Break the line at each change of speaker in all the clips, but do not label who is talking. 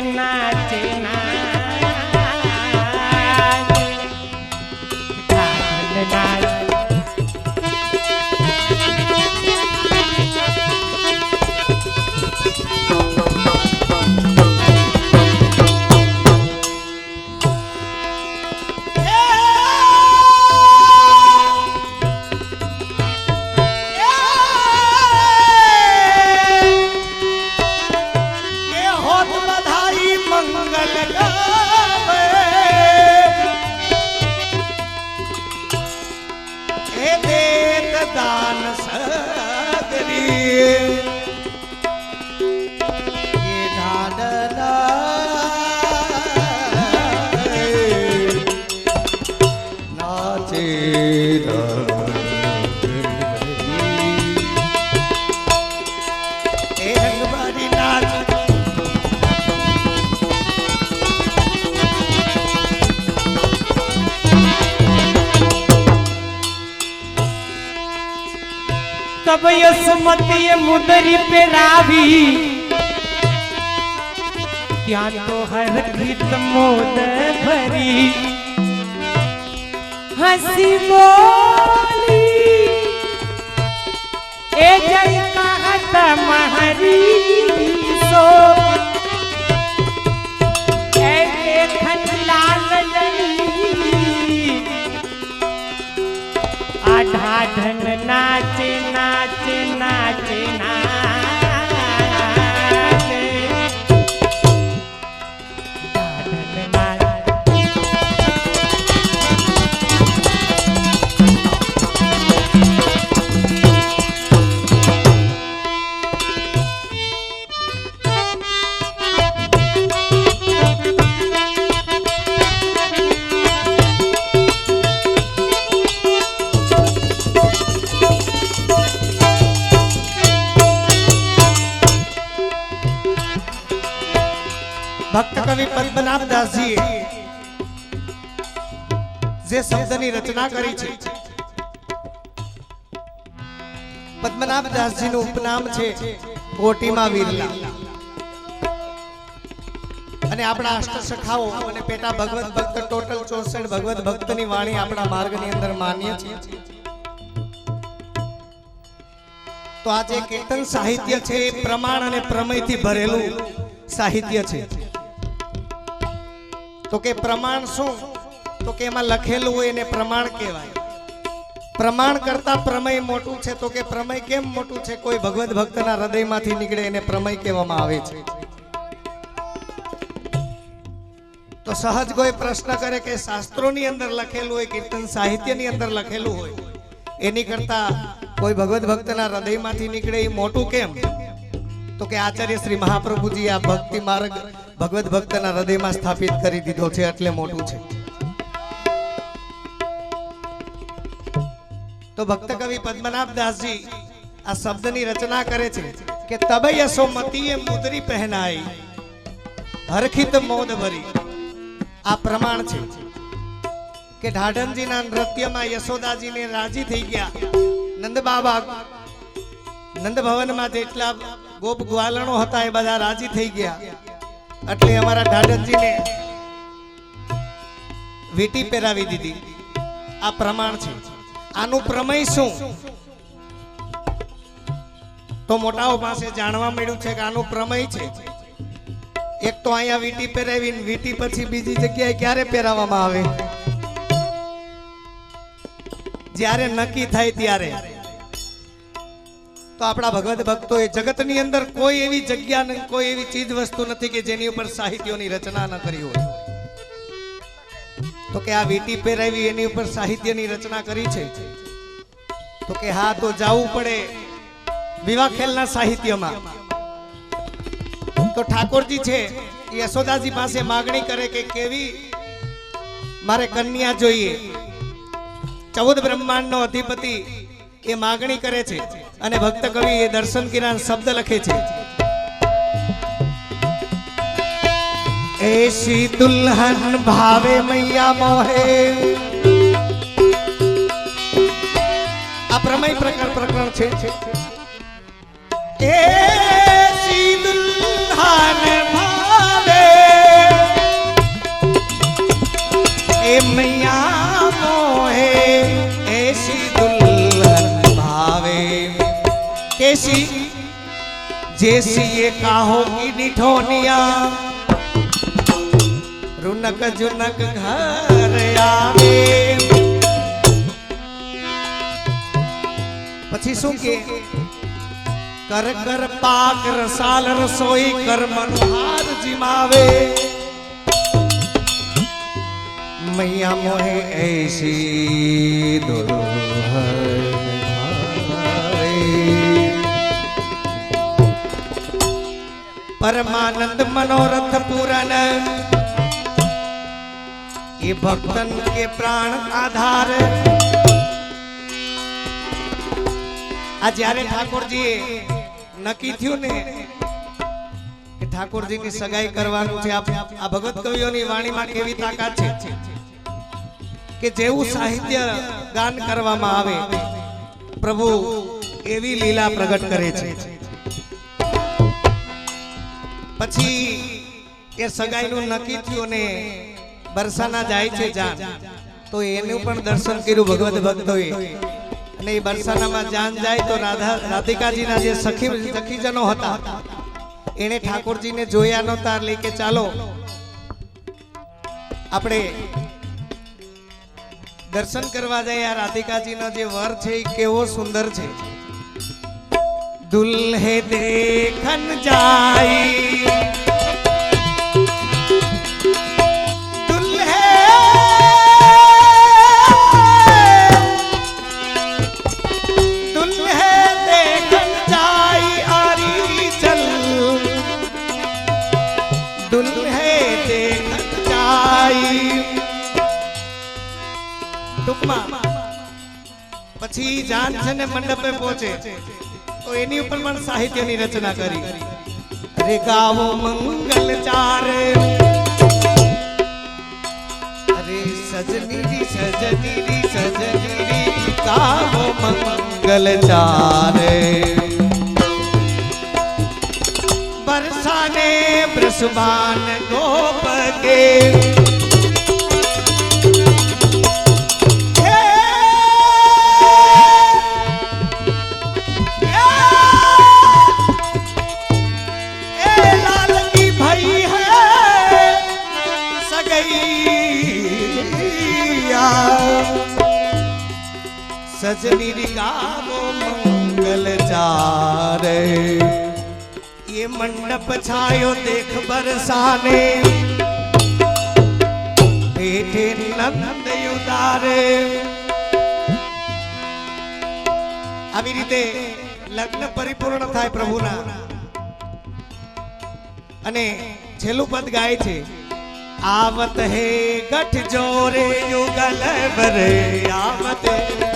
नाचे नाचे
दान सगरी ये ढाडला नाचे रंगबारी नाच
तब यसमती मुदरी पे रावी क्या तो हर गीत मोद भरी हंसी बोली ए जय कहत महरी सो ए देखन लाल आधा धन नाचे नाचे नाचे नाचे
भक्त कवि पद्मनाभ दास जी जे शब्दनी रचना करी छे पद्मनाभ दास जी નું ઉપનામ છે કોટીમાં વીરલા અને આપણા અષ્ટ સખાઓ અને પેટા ભગવત ભક્ત ટોટલ 64 ભગવત ભક્તની વાણી આપણા માર્ગની અંદર માન્ય છે તો આ જે કીર્તન સાહિત્ય છે પ્રમાણ અને પ્રમેયથી ભરેલું સાહિત્ય છે तो के प्रमाण शू तो के एमां लखेलुं होय एने प्रमाण कहेवाय प्रमाण करता प्रमेय मोटुं छे तो के प्रमेय केम मोटुं छे कोई भगवत भक्तना हृदयमांथी निकळे एने प्रमेय कहेवामां आवे छे तो सहज कोई प्रश्न करे के शास्त्रोनी अंदर लखेलुं होय कीर्तन साहित्यनी अंदर लखेलुं होय एनी करता कोई भगवत भक्तना हृदयमांथी निकळे ए मोटुं केम तो के आचार्य श्री महाप्रभुजी आ भक्ति मार्ग भगवत भक्तना हृदय में स्थापित करी दीधो छे એટલે મોટું છે तो भक्त कवि पद्मनाभ दास जी आ शब्दनी रचना करे छे के तब यशोमतीए मुदरी पहनाई हरखित मोद भरी आ प्रमाण छे के ढाढनजी ना नृत्य में यशोदाजी ने राजी थई गया नंद बाबा नंद भवन में जेटला गोप ग्वालणो हता ए बधा राजी थई गया એટલે અમારા ઢાઢરજીને વીટી પહેરાવી દીધી આ પ્રમાણ છે આનું પ્રમેય શું તો મોટાઓ પાસે જાણવા મળ્યું છે કે આનું પ્રમેય છે એક તો અહીંયા વીટી પહેરાવી વીટી પછી બીજી જગ્યાએ ક્યારે પહેરાવવામાં આવે જ્યારે નક્કી થાય ત્યારે तो अपना भगवत भक्तों जगतनी अंदर कोई एवी जग्या नहीं कोई एवी चीज वस्तु नहीं कि जेनी ऊपर साहित्योनी रचना न करी हो तो के आ वीटी पेरावी एनी ऊपर साहित्यनी रचना करी छे तो के हाँ तो जावू पड़े विवाह खेलना साहित्य में तो ठाकुर जी छे यशोदाजी पासे मागणी करे के केवी मारे कन्या जोईए 14 ब्रह्मांड नो अधिपति ये मागणी करे छे અને ભક્ત કવિ એ દર્શન કિરણ શબ્દ લખે છે ऐसी दुल्हन भावे मैया मोहे आ प्रमेय प्रकरण छे ऐसी दुल्हन भावे जेसी जेसी ये काहो की निठोनिया रुनक जुनक घर आवे પછી શું કે कर कर पाक रसाल रसोई कर मनोहार जिमावे मैया मोहे ऐसी दुल्हन भावे परमानंद मनोरथ पूरन ये भक्तन के प्राण आधार आ જ્યારે ઠાકોરજીએ નક્કી થયું ને કે ઠાકોરજીની સગાઈ કરવાનું છે આ ભગત કવિઓની વાણીમાં કેવી તાકાત છે કે જેવું સાહિત્ય ગાન કરવામાં આવે પ્રભુ એવી લીલા પ્રગટ કરે છે પછી એ સગાઈનું નક્કી થયું ને બરસાના જાય છે જાન તો એનું પણ દર્શન કર્યું ભગવત ભક્તોએ અને એ બરસાનામાં જાન જાય તો રાધિકાજીના જે સખીજનો હતા એને ઠાકોરજીને જોયા નહોતા એટલે કે ચાલો આપણે દર્શન કરવા જાય આ રાધિકાજીનો જે વર છે એ કેવો સુંદર છે દુલ્હે દેખન જાય પછી જાન છે ને મંડપે પહોંચે તો એની ઉપર પણ સાહિત્યની રચના કરી અરે ગાવો મંગલ ચારે અરે સજની સજની ગાવો મંગલ ચારે બરસાને બ્રસબાન ગોપ કે सजनी गावो मंगल चारे ये मंडप छायो देख बरसाने बैठे नंद उदारे આવી રીતે લગ્ન પરિપૂર્ણ થાય પ્રભુના અને છેલ્લું પદ ગાય છે आवत है गठ जोरे युगल भरे आवत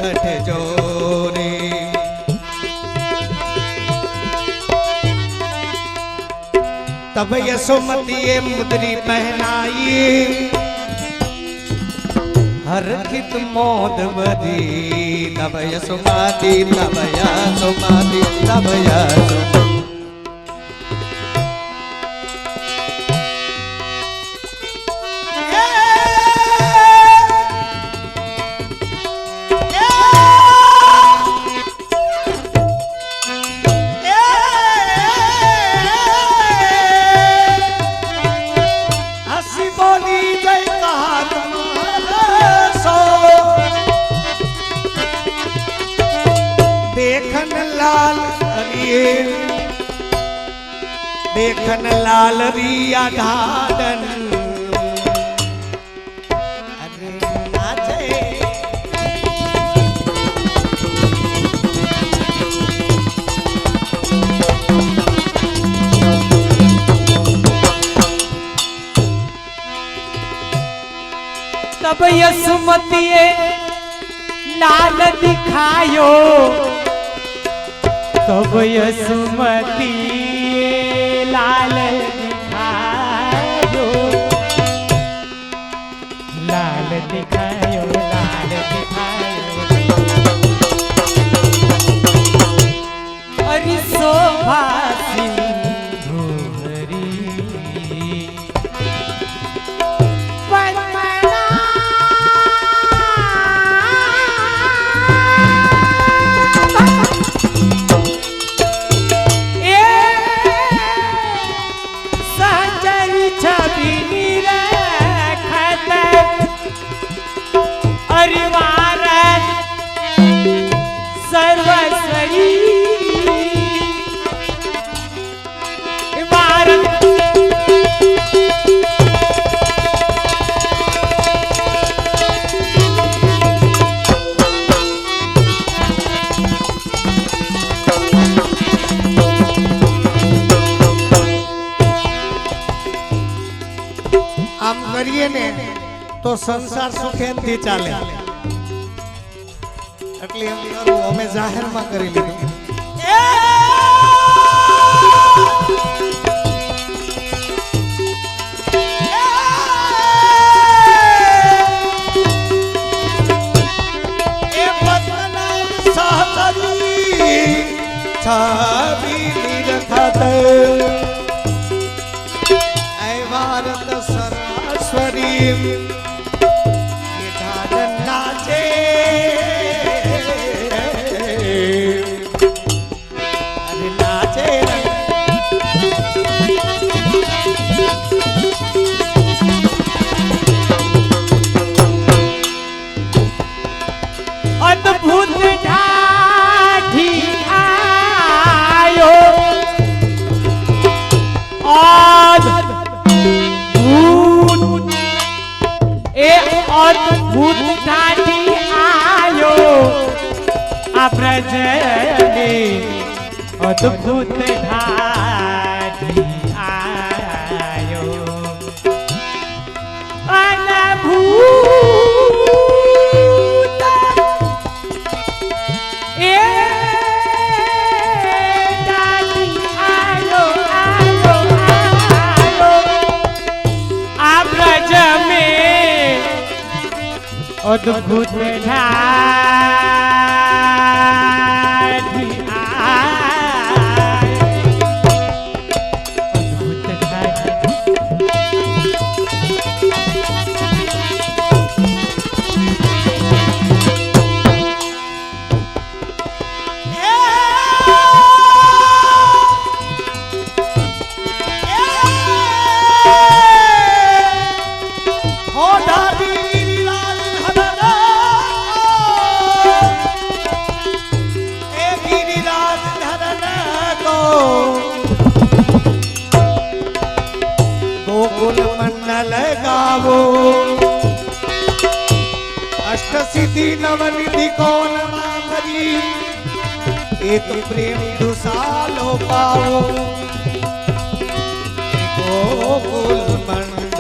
गठ जोरे तब यशोमती मुद्री पहनाई हरखित मोद बदी तब यशोमती तब यशोमती तब यशोमती देखन लाल रिया ढाडन अरे नाचे
तब यसुमतीए लाल दिखायो तब यसुमती लाल दिखायो लाल दिखायो लाल दिखायो अरे शोभा सिंधुरी
તો સંસાર સુખેનથી ચાલે. એટલે એમ કરું અમે જાહેરમાં કરી લીધું. છાવી નિરખત એ ભારત સરાસ્વરી એ ઢાઢ નાચે અરે નાચે
અદ્ભુત ઢાઢી અદ્ભુત ઢાઢી આયો આ પ્રજને અદ્ભુત ઢાઢી આયો અનભૂત એ ઢાઢી આયો આયો આયો આ પ્રજ મે અદ્ભુત ઢાઢી અદ્ભુત
ગોકુલ મંડલ ગાવો અષ્ટ સિદ્ધિ નવનિધિ કોણ મામરી એક પ્રેમ દુસાલો પાવો ગોકુલ મંડલ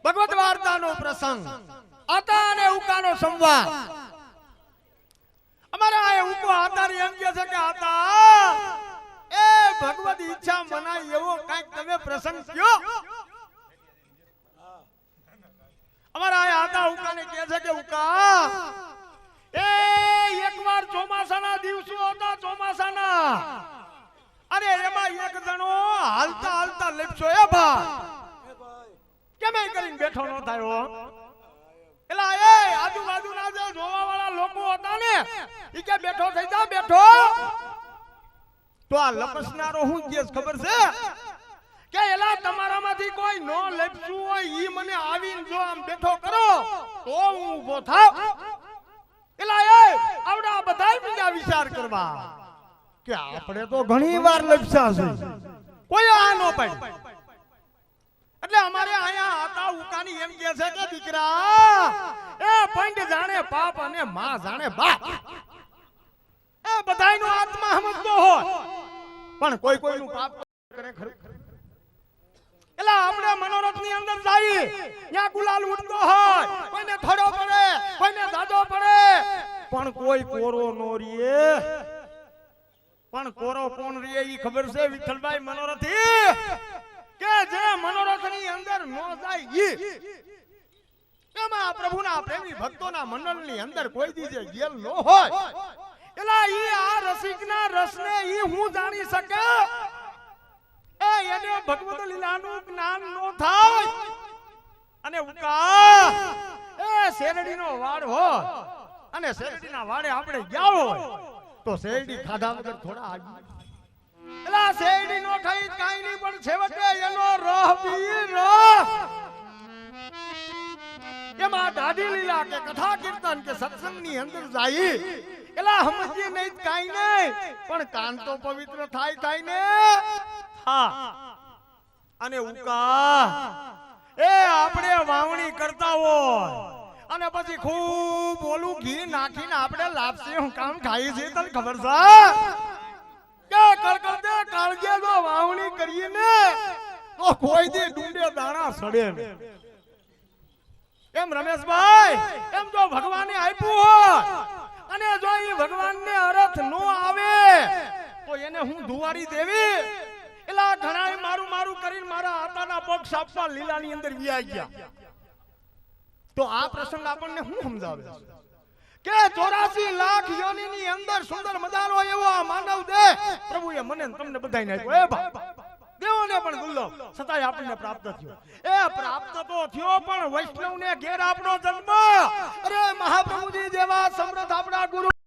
ભગવત વાર્તાનો પ્રસંગ આતા અને ઉકાનો સંવાદ. અમારા આ ઉકો આતારી એમ કહે છે કે આતા એ ભગવત ઈચ્છા મનાય એવો કાંઈક તમે પ્રસંગ કયો. અમારા આ આતા ઉકાને કહે છે કે ઉકા એ એકવાર ચોમાસાના દિવસો હતા ચોમાસાના અરે એમાં એક જણો હાલતા હાલતા લેપસો એ ભા કેમ કરીને બેઠો ન થયો. એલા એ આજુબાજુના જે જોવા વાળા લોકો હતા ને ઈ કે બેઠો થઈ જા બેઠો. તો આ લપસનારો હું કેસ ખબર છે કે એલા તમારામાંથી કોઈ નો લેપસું હોય ઈ મને આવીને જો આમ બેઠો કરો તો હું ઊભો થાવ. એલા એ આવડા બધાય બીજા વિચાર કરવા કે આપણે તો ઘણી વાર લપસા છે કોઈ આ નો પાડે. એટલે અમારે આયા આતા ઉકાની એમ કહે છે કે દીકરા એ પંડ જાણે પાપ અને માં જાણે બાપ. એ બધાયનો આત્મા સમજતો હોય પણ કોઈ કોઈનું પાપ કરે ખરું. એટલે આપણે મનોરથની અંદર જઈએ ત્યાં ગુલાલ ઉડતો હોય કોઈને થોડો પડે કોઈને જાજો પડે પણ કોઈ કોરો નો રીએ. પણ કોરો કોણ રીએ ઈ ખબર છે વિઠ્ઠલભાઈ મનોરથી કે જે મનોરથની અંદર નો જાય ઈ એમાં પ્રભુના પ્રેમી ભક્તોના મંડળની અંદર કોઈ દીજે ગેલ નો હોય. એલા ઈ આ રસિકના રસને ઈ હું જાણી શકે એ એને ભગવત લીલાનું જ્ઞાન નો થાય. અને ઉકા એ શેરડીનો વાડ હોય અને શેરડીના વાડે આપણે ગયા હોય તો શેરડી ખાધા વગર થોડા આગી એલા શેરડી નો ખાઈ કાઈ નહીં પણ છેવટે એનો રહ પી રહ એમાં દાઢી લીલા કે કથા કીર્તન કે સત્સંગની અંદર જાય એલા સમજી નહીં કાઈ નહીં પણ કાન તો પવિત્ર થાય ને હા અને ઉકા એ આપણે વાવણી કરતા હોય અને પછી ખૂબ ઓલું ઘી નાખીને આપણે લાપસી હું કામ ખાઈએ છીએ તને ખબર છે કે કળકળતે કાળજે જો વાવણી કરીએ ને તો કોઈ દી ડુંડે દાણા સડે એમ રમેશભાઈ એમ જો ભગવાને આપ્યું હોય અને જો એ ભગવાનને અરથ નો આવે તો એને હું ધુવારી દેવી એલા ઘણાએ મારું કરીને મારા હાથના પગ સાપવા લીલાની અંદર વિયાઈ ગયા તો આ પ્રસંગ આપણને શું સમજાવે કે 84 લાખ યોનિની અંદર સુંદર મજાનો એવો આ માનવ દેહ પ્રભુએ મને તમને બધાને આપ્યો એ બાપ દેવોને પણ દુર્લભ છતાંય આપણને પ્રાપ્ત થયો એ પ્રાપ્ત તો થયો પણ વૈષ્ણવને ઘેર આપણો જન્મ અરે મહાપ્રભુજી જેવા સમર્થ આપણા ગુરુ